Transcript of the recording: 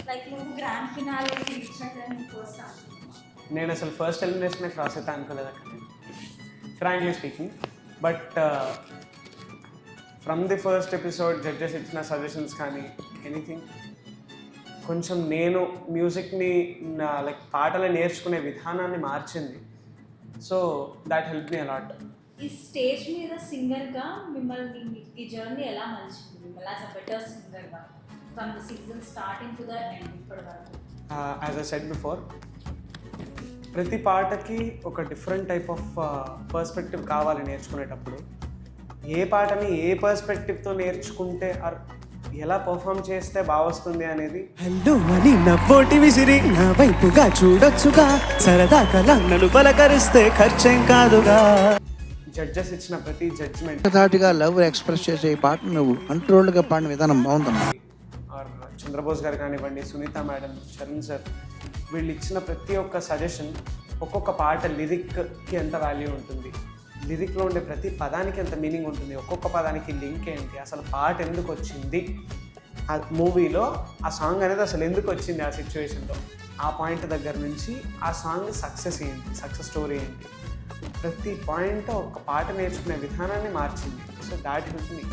Like నువ్వు grand finale ఇచ్చినట్టు first నేను అసలు ఫస్ట్ ఎలిమినేషన్ క్రాస్ అయితే అనుకోలేదు అక్కడ, frankly speaking. But from the first episode judges ఇచ్చిన సజెషన్స్ కానీ ఎనీథింగ్, కొంచెం నేను మ్యూజిక్ని లైక్ పాటలు నేర్చుకునే విధానాన్ని మార్చింది. So that help me a lot. ఈ స్టేజ్ మీద సింగర్గా మిమ్మల్ని ఈ జర్నీ ఎలా మలిచింది, మిమ్మల్ని యాజ్ అ బెటర్ సింగర్గా from the season starting to the end ఇప్పటి వరకు? యాజ్ ఐ సెడ్ బిఫోర్, ప్రతి పాటకి ఒక డిఫరెంట్ టైప్ ఆఫ్ పర్స్పెక్టివ్ కావాలి నేర్చుకునేటప్పుడు. ఏ పాటని ఏ పర్స్పెక్టివ్తో నేర్చుకుంటే ఎలా పర్ఫామ్ చేస్తే బాగా వస్తుంది అనేది. హలో అని నవ్వోటి విసిరి నా వైపుగా చూడొచ్చుగా, సరదా కల నన్ను పలకరిస్తే ఖర్చేం కాదుగా. జడ్జెస్ ఇచ్చిన ప్రతి జడ్జ్మెంట్, ధాటిగా లవ్ ఎక్స్ప్రెస్ చేసే ఈ పాట నువ్వు కంట్రోల్డ్గా పాడిన విధానం బాగుందమ్మా. ఆర్ చంద్రబోస్ గారు కానివ్వండి, సునీత మేడం, చరణ్ సార్, వీళ్ళు ఇచ్చిన ప్రతి ఒక్క సజెషన్, ఒక్కొక్క పాట లిరిక్కి ఎంత వాల్యూ ఉంటుంది, లిరిక్లో ఉండే ప్రతి పదానికి ఎంత మీనింగ్ ఉంటుంది, ఒక్కొక్క పదానికి లింక్ ఏంటి, అసలు పాట ఎందుకు వచ్చింది ఆ మూవీలో, ఆ సాంగ్ అనేది అసలు ఎందుకు వచ్చింది ఆ సిచ్యువేషన్లో, ఆ పాయింట్ దగ్గర నుంచి ఆ సాంగ్ సక్సెస్ ఏంటి, సక్సెస్ స్టోరీ ఏంటి, ప్రతి పాయింట్ ఒక పాట నేర్చుకునే విధానాన్ని మార్చింది. So that help me.